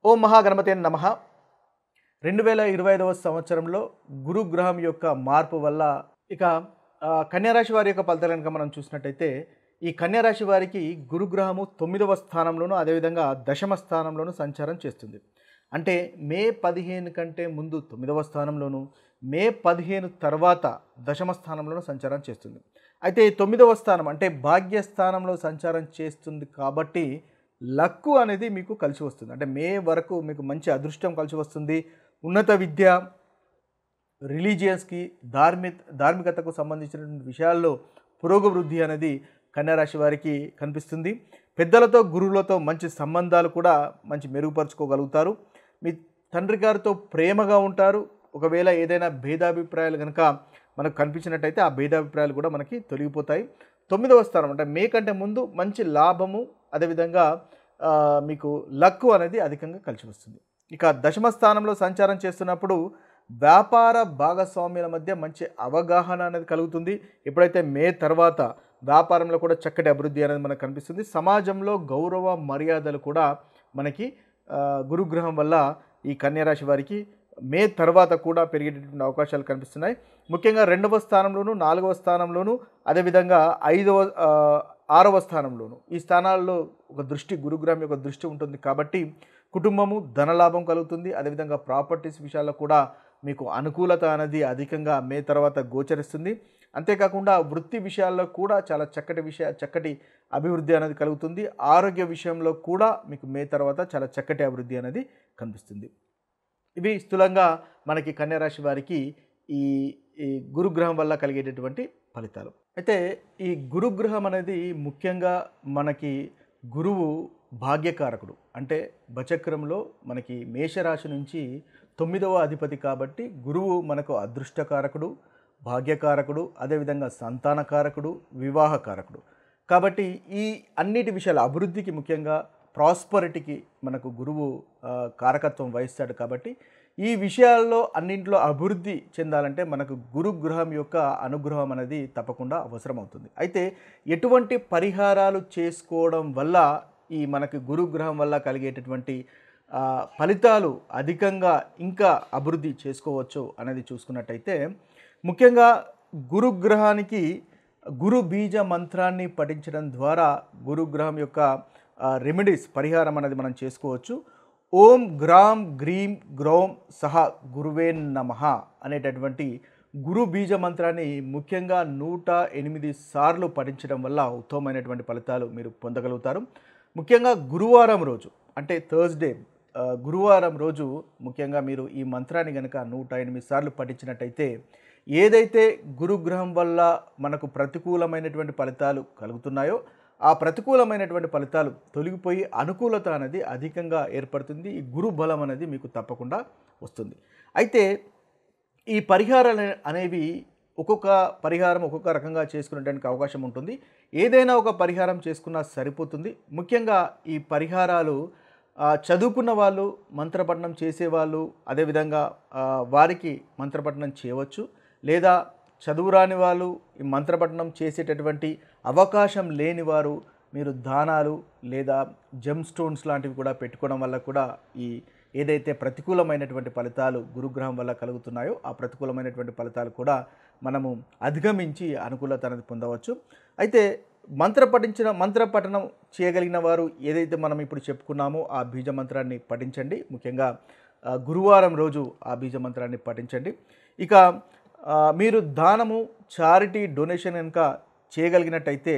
ఓం మహాగణపతే నమః. 2025వ సంవత్సరంలో గురుగ్రహం యొక్క మార్పు వల్ల ఇక కన్యారాశి వారి యొక్క ఫలితాలు కనుక మనం చూసినట్టయితే ఈ కన్యారాశి వారికి గురుగ్రహము 9వ స్థానంలోనూ అదేవిధంగా దశమ స్థానంలోనూ సంచారం చేస్తుంది. అంటే మే 15 కంటే ముందు 9వ స్థానంలోను, మే 15 తర్వాత దశమ స్థానంలోనూ సంచారం చేస్తుంది. అయితే 9వ స్థానం అంటే భాగ్యస్థానంలో సంచారం చేస్తుంది కాబట్టి లక్కు అనేది మీకు కలిసి వస్తుంది. అంటే మే వరకు మీకు మంచి అదృష్టం కలిసి వస్తుంది. ఉన్నత విద్య, రిలీజియన్స్కి, ధార్మికతకు సంబంధించినటువంటి విషయాల్లో పురోగవృద్ధి అనేది కన్యారాశి వారికి కనిపిస్తుంది. పెద్దలతో, గురువులతో మంచి సంబంధాలు కూడా మంచి మెరుగుపరుచుకోగలుగుతారు. మీ తండ్రి గారితో ప్రేమగా ఉంటారు. ఒకవేళ ఏదైనా భేదాభిప్రాయాలు కనుక మనకు కనిపించినట్టయితే ఆ భేదాభిప్రాయాలు కూడా మనకి తొలగిపోతాయి. 9వ స్థానం అంటే మే కంటే ముందు మంచి లాభము, అదేవిధంగా మీకు లక్కు అనేది అధికంగా కలిసి వస్తుంది. ఇక దశమ స్థానంలో సంచారం చేస్తున్నప్పుడు వ్యాపార భాగస్వామ్యాల మధ్య మంచి అవగాహన అనేది కలుగుతుంది. ఎప్పుడైతే మే తర్వాత వ్యాపారంలో కూడా చక్కటి అభివృద్ధి అనేది మనకు కనిపిస్తుంది. సమాజంలో గౌరవ మర్యాదలు కూడా మనకి గురుగ్రహం వల్ల ఈ కన్యారాశి వారికి మే తర్వాత కూడా పెరిగేటటువంటి అవకాశాలు కనిపిస్తున్నాయి. ముఖ్యంగా 2వ స్థానంలోను, 4వ స్థానంలోను, అదేవిధంగా 6వ స్థానంలోను ఈ స్థానాల్లో ఒక దృష్టి, గురుగ్రహం యొక్క దృష్టి ఉంటుంది కాబట్టి కుటుంబము, ధనలాభం కలుగుతుంది. అదేవిధంగా ప్రాపర్టీస్ విషయాల్లో కూడా మీకు అనుకూలత అనేది అధికంగా మే తర్వాత గోచరిస్తుంది. అంతేకాకుండా వృత్తి విషయాల్లో కూడా చాలా చక్కటి అభివృద్ధి అనేది కలుగుతుంది. ఆరోగ్య విషయంలో కూడా మీకు మే తర్వాత చాలా చక్కటి అభివృద్ధి అనేది కనిపిస్తుంది. ఇవి స్థూలంగా మనకి కన్యారాశి వారికి ఈ గురుగ్రహం వల్ల కలిగేటటువంటి ఫలితాలు. అయితే ఈ గురుగ్రహం అనేది ముఖ్యంగా మనకి గురువు భాగ్యకారకుడు. అంటే బచక్రంలో మనకి మేషరాశి నుంచి 9వ అధిపతి కాబట్టి గురువు మనకు అదృష్టకారకుడు, భాగ్యకారకుడు, అదేవిధంగా సంతానకారకుడు, వివాహకారకుడు. కాబట్టి ఈ అన్నిటి విషయాలు అభివృద్ధికి, ముఖ్యంగా ప్రాస్పరిటీకి మనకు గురువు కారకత్వం వహిస్తాడు. కాబట్టి ఈ విషయాల్లో అన్నింటిలో అభివృద్ధి చెందాలంటే మనకు గురుగ్రహం యొక్క అనుగ్రహం అనేది తప్పకుండా అవసరం అవుతుంది. అయితే ఎటువంటి పరిహారాలు చేసుకోవడం వల్ల ఈ మనకు గురుగ్రహం వల్ల కలిగేటటువంటి ఫలితాలు అధికంగా ఇంకా అభివృద్ధి చేసుకోవచ్చు అనేది చూసుకున్నట్టయితే, ముఖ్యంగా గురుగ్రహానికి గురు బీజ మంత్రాన్ని పఠించడం ద్వారా గురుగ్రహం యొక్క రెమెడీస్, పరిహారం అనేది మనం చేసుకోవచ్చు. ఓం గ్రాం గ్రీం గ్రౌం సహ గురువే నమః అనేటటువంటి గురు బీజ మంత్రాన్ని ముఖ్యంగా 108 సార్లు పఠించడం వల్ల ఉత్తమమైనటువంటి ఫలితాలు మీరు పొందగలుగుతారు. ముఖ్యంగా గురువారం రోజు అంటే థర్స్డే, గురువారం రోజు ముఖ్యంగా మీరు ఈ మంత్రాన్ని కనుక 108 సార్లు పఠించినట్టయితే ఏదైతే గురుగ్రహం వల్ల మనకు ప్రతికూలమైనటువంటి ఫలితాలు కలుగుతున్నాయో ఆ ప్రతికూలమైనటువంటి ఫలితాలు తొలగిపోయి అనుకూలత అనేది అధికంగా ఏర్పడుతుంది. ఈ గురు బలం అనేది మీకు తప్పకుండా వస్తుంది. అయితే ఈ పరిహారాలు అనేవి ఒక్కొక్క పరిహారం ఒక్కొక్క రకంగా చేసుకునేటానికి అవకాశం ఉంటుంది. ఏదైనా ఒక పరిహారం చేసుకున్నా సరిపోతుంది. ముఖ్యంగా ఈ పరిహారాలు చదువుకున్న వాళ్ళు, మంత్రపఠనం చేసేవాళ్ళు, అదేవిధంగా వారికి మంత్రపఠనం చేయవచ్చు. లేదా చదువు రాని వాళ్ళు, ఈ మంత్రపఠనం చేసేటటువంటి అవకాశం లేని వారు మీరు దానాలు లేదా జెమ్ స్టోన్స్ లాంటివి కూడా పెట్టుకోవడం వల్ల కూడా ఈ ఏదైతే ప్రతికూలమైనటువంటి ఫలితాలు గురుగ్రహం వల్ల కలుగుతున్నాయో ఆ ప్రతికూలమైనటువంటి ఫలితాలు కూడా మనము అధిగమించి అనుకూలత అనేది పొందవచ్చు. అయితే మంత్రపఠనం చేయగలిగిన వారు ఏదైతే మనం ఇప్పుడు చెప్పుకున్నామో ఆ బీజ మంత్రాన్ని పఠించండి. ముఖ్యంగా గురువారం రోజు ఆ బీజ మంత్రాన్ని పఠించండి. ఇక మీరు దానము, చారిటీ, డొనేషన్ కనుక చేయగలిగినట్టయితే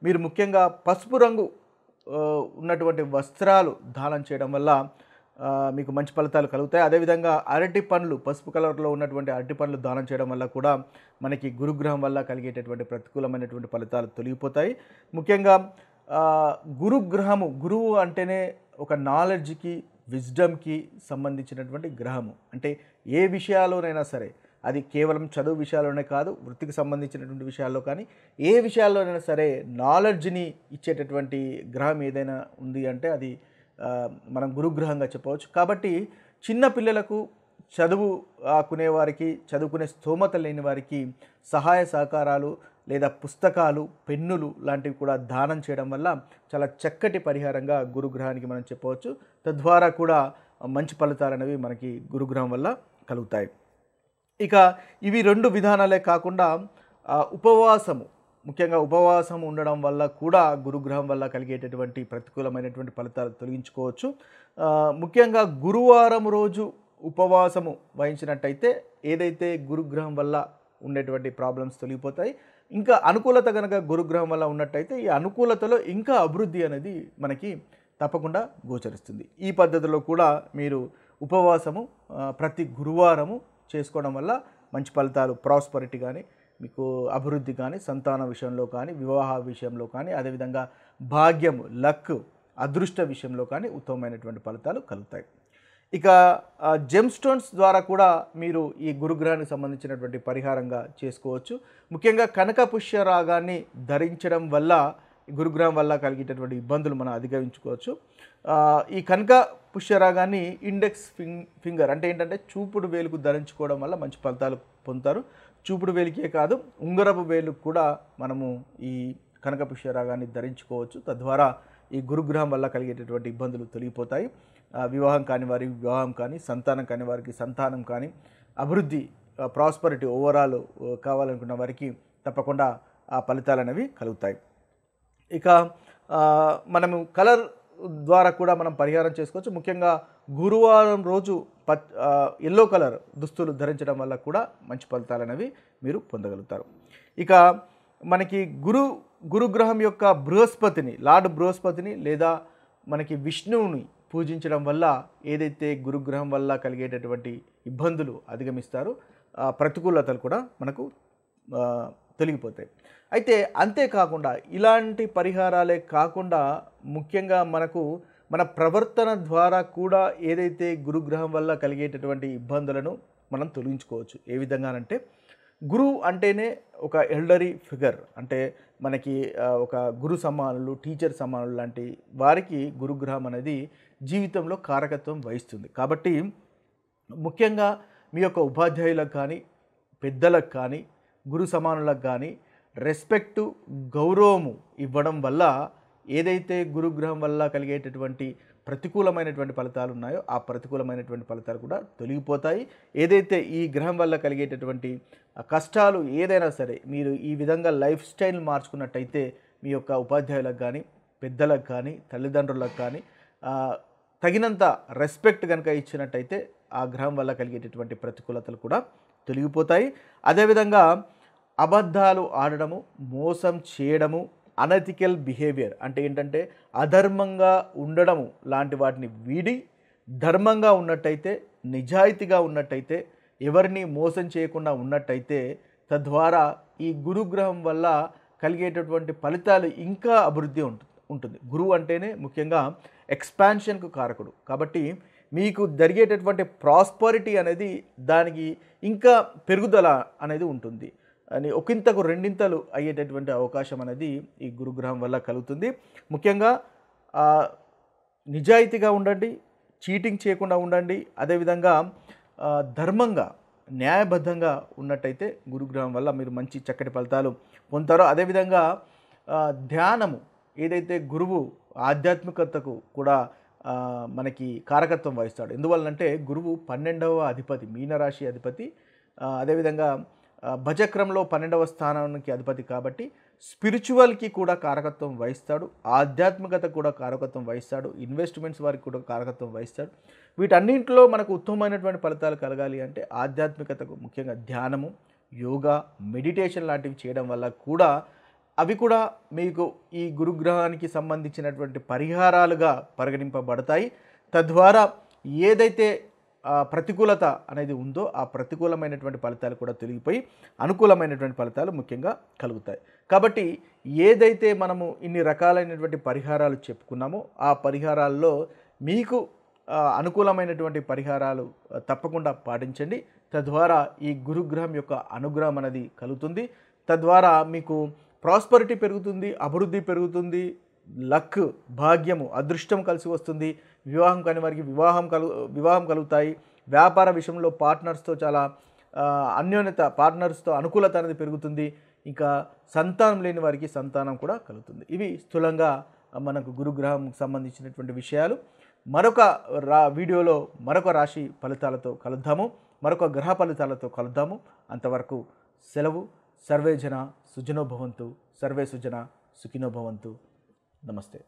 మీరు ముఖ్యంగా పసుపు రంగు ఉన్నటువంటి వస్త్రాలు దానం చేయడం వల్ల మీకు మంచి ఫలితాలు కలుగుతాయి. అదేవిధంగా అరటి పండ్లు, పసుపు కలర్లో ఉన్నటువంటి అరటి పండ్లు దానం చేయడం వల్ల కూడా మనకి గురుగ్రహం వల్ల కలిగేటటువంటి ప్రతికూలమైనటువంటి ఫలితాలు తొలగిపోతాయి. ముఖ్యంగా గురువు అంటేనే ఒక నాలెడ్జ్కి, విజ్డమ్కి సంబంధించినటువంటి గ్రహము. అంటే ఏ విషయాల్లోనైనా సరే, అది కేవలం చదువు విషయాల్లోనే కాదు, వృత్తికి సంబంధించినటువంటి విషయాల్లో కానీ ఏ విషయాల్లోనైనా సరే నాలెడ్జ్ని ఇచ్చేటటువంటి గ్రహం ఏదైనా ఉంది అంటే అది మనం గురుగ్రహంగా చెప్పవచ్చు. కాబట్టి చిన్న పిల్లలకు, చదువుకునే స్తోమత లేని వారికి సహాయ సహకారాలు లేదా పుస్తకాలు, పెన్నులు లాంటివి కూడా దానం చేయడం వల్ల చాలా చక్కటి పరిహారంగా గురుగ్రహానికి మనం చెప్పవచ్చు. తద్వారా కూడా మంచి ఫలితాలు అనేవి మనకి గురుగ్రహం వల్ల కలుగుతాయి. ఇక ఇవి 2 విధానాలే కాకుండా ఉపవాసము, ముఖ్యంగా ఉపవాసం ఉండడం వల్ల కూడా గురుగ్రహం వల్ల కలిగేటటువంటి ప్రతికూలమైనటువంటి ఫలితాలు తొలగించుకోవచ్చు. ముఖ్యంగా గురువారం రోజు ఉపవాసము వహించినట్టయితే ఏదైతే గురుగ్రహం వల్ల ఉండేటువంటి ప్రాబ్లమ్స్ తొలగిపోతాయి. ఇంకా అనుకూలత కనుక గురుగ్రహం వల్ల ఉన్నట్టయితే ఈ అనుకూలతలో ఇంకా అభివృద్ధి అనేది మనకి తప్పకుండా గోచరిస్తుంది. ఈ పద్ధతిలో కూడా మీరు ఉపవాసము ప్రతి గురువారము చేసుకోవడం వల్ల మంచి ఫలితాలు, ప్రాస్పరిటీ కానీ, మీకు అభివృద్ధి కానీ, సంతాన విషయంలో కానీ, వివాహ విషయంలో కానీ, అదేవిధంగా భాగ్యము, లక్, అదృష్ట విషయంలో కానీ ఉత్తమమైనటువంటి ఫలితాలు కలుగుతాయి. ఇక జెమ్ స్టోన్స్ ద్వారా కూడా మీరు ఈ గురుగ్రహానికి సంబంధించినటువంటి పరిహారంగా చేసుకోవచ్చు. ముఖ్యంగా కనక పుష్యరాగాన్ని ధరించడం వల్ల గురుగ్రహం వల్ల కలిగేటటువంటి ఇబ్బందులు మనం అధిగమించుకోవచ్చు. ఈ కనక పుష్యరాగాన్ని ఇండెక్స్ ఫింగర్ అంటే ఏంటంటే చూపుడు వేలుకు ధరించుకోవడం వల్ల మంచి ఫలితాలు పొందుతారు. చూపుడు వేలికే కాదు, ఉంగరపు వేలుకు కూడా మనము ఈ కనక పుష్యరాగాన్ని ధరించుకోవచ్చు. తద్వారా ఈ గురుగ్రహం వల్ల కలిగేటటువంటి ఇబ్బందులు తొలగిపోతాయి. వివాహం కాని వారికి వివాహం కానీ, సంతానం కాని వారికి సంతానం కానీ, అభివృద్ధి, ప్రాస్పరిటీ ఓవరాల్ కావాలనుకున్న వారికి తప్పకుండా ఆ ఫలితాలు అనేవి కలుగుతాయి. ఇక మనము కలర్ ద్వారా కూడా మనం పరిహారం చేసుకోవచ్చు. ముఖ్యంగా గురువారం రోజు ఎల్లో కలర్ దుస్తులు ధరించడం వల్ల కూడా మంచి ఫలితాలు అనేవి మీరు పొందగలుగుతారు. ఇక మనకి గురుగ్రహం యొక్క బృహస్పతిని, లార్డ్ బృహస్పతిని లేదా మనకి విష్ణువుని పూజించడం వల్ల ఏదైతే గురుగ్రహం వల్ల కలిగేటటువంటి ఇబ్బందులు అధిగమిస్తారో ప్రతికూలతలు కూడా మనకు తొలగిపోతాయి. అయితే అంతేకాకుండా ఇలాంటి పరిహారాలే కాకుండా ముఖ్యంగా మన ప్రవర్తన ద్వారా కూడా ఏదైతే గురుగ్రహం వల్ల కలిగేటటువంటి ఇబ్బందులను మనం తొలగించుకోవచ్చు. ఏ విధంగానంటే గురువు అంటేనే ఒక ఎల్డరీ ఫిగర్, అంటే మనకి ఒక గురు సమానులు, టీచర్ సమానులు లాంటి వారికి గురుగ్రహం అనేది జీవితంలో కారకత్వం వహిస్తుంది. కాబట్టి ముఖ్యంగా మీ యొక్క ఉపాధ్యాయులకు కానీ, పెద్దలకు కానీ, గురు సమానులకు కానీ రెస్పెక్టు, గౌరవము ఇవ్వడం వల్ల ఏదైతే గురుగ్రహం వల్ల కలిగేటటువంటి ప్రతికూలమైనటువంటి ఫలితాలు ఉన్నాయో ఆ ప్రతికూలమైనటువంటి ఫలితాలు కూడా తొలగిపోతాయి. ఏదైతే ఈ గ్రహం వల్ల కలిగేటటువంటి కష్టాలు ఏదైనా సరే మీరు ఈ విధంగా లైఫ్ స్టైల్ మార్చుకున్నట్టయితే మీ యొక్క ఉపాధ్యాయులకు కానీ, పెద్దలకు కానీ, తల్లిదండ్రులకు కానీ తగినంత రెస్పెక్ట్ కనుక ఇచ్చినట్టయితే ఆ గ్రహం వల్ల కలిగేటటువంటి ప్రతికూలతలు కూడా తొలగిపోతాయి. అదేవిధంగా అబద్ధాలు ఆడడము, మోసం చేయడము, అనెథికల్ బిహేవియర్ అంటే ఏంటంటే అధర్మంగా ఉండడము లాంటి వాటిని వీడి ధర్మంగా ఉన్నట్టయితే, నిజాయితీగా ఉన్నట్టయితే, ఎవరిని మోసం చేయకుండా ఉన్నట్టయితే తద్వారా ఈ గురుగ్రహం వల్ల కలిగేటటువంటి ఫలితాలు ఇంకా అభివృద్ధి ఉంటుంది. గురువు అంటేనే ముఖ్యంగా ఎక్స్పాన్షన్కు కారకుడు. కాబట్టి మీకు జరిగేటటువంటి ప్రాస్పరిటీ అనేది దానికి ఇంకా పెరుగుదల అనేది ఉంటుంది అని ఒకంతకు రెండింతలు అయ్యేటటువంటి అవకాశం అనేది ఈ గురుగ్రహం వల్ల కలుగుతుంది. ముఖ్యంగా నిజాయితీగా ఉండండి, చీటింగ్ చేయకుండా ఉండండి, అదేవిధంగా ధర్మంగా, న్యాయబద్ధంగా ఉన్నట్టయితే గురుగ్రహం వల్ల మీరు మంచి చక్కటి ఫలితాలు పొందుతారో. అదేవిధంగా ధ్యానము, ఏదైతే గురువు ఆధ్యాత్మికతకు కూడా మనకి కారకత్వం వహిస్తాడు. ఎందువల్లంటే గురువు 12వ అధిపతి, మీనరాశి అధిపతి, అదేవిధంగా భజక్రమంలో 12వ స్థానానికి అధిపతి. కాబట్టి స్పిరిచువల్కి కూడా కారకత్వం వహిస్తాడు, ఆధ్యాత్మికత కూడా కారకత్వం వహిస్తాడు, ఇన్వెస్ట్మెంట్స్ వారికి కూడా కారకత్వం వహిస్తాడు. వీటన్నింటిలో మనకు ఉత్తమమైనటువంటి ఫలితాలు కలగాలి అంటే ఆధ్యాత్మికతకు ముఖ్యంగా ధ్యానము, యోగా, మెడిటేషన్ లాంటివి చేయడం వల్ల కూడా అవి కూడా మీకు ఈ గురుగ్రహానికి సంబంధించినటువంటి పరిహారాలుగా పరిగణింపబడతాయి. తద్వారా ఏదైతే ప్రతికూలత అనేది ఉందో ఆ ప్రతికూలమైనటువంటి ఫలితాలు కూడా తొలగిపోయి అనుకూలమైనటువంటి ఫలితాలు ముఖ్యంగా కలుగుతాయి. కాబట్టి ఏదైతే మనము ఇన్ని రకాలైనటువంటి పరిహారాలు చెప్పుకున్నామో ఆ పరిహారాల్లో మీకు అనుకూలమైనటువంటి పరిహారాలు తప్పకుండా పాటించండి. తద్వారా ఈ గురుగ్రహం యొక్క అనుగ్రహం అనేది కలుగుతుంది. తద్వారా మీకు ప్రాస్పరిటీ పెరుగుతుంది, అభివృద్ధి పెరుగుతుంది, లక్, భాగ్యము, అదృష్టం కలిసి వస్తుంది. వివాహం కాని వారికి వివాహం కలుగుతాయి. వ్యాపార విషయంలో పార్ట్నర్స్తో చాలా అన్యోన్యత, పార్ట్నర్స్తో అనుకూలత అనేది పెరుగుతుంది. ఇంకా సంతానం లేని వారికి సంతానం కూడా కలుగుతుంది. ఇవి స్థూలంగా మనకు గురుగ్రహం సంబంధించినటువంటి విషయాలు. మరొక వీడియోలో మరొక రాశి ఫలితాలతో కలుద్దాము, మరొక గ్రహ ఫలితాలతో కలుద్దాము. అంతవరకు సెలవు. సర్వే జన సుజనో భవంతు, సర్వే సుజన సుఖినో భవంతు. నమస్తే.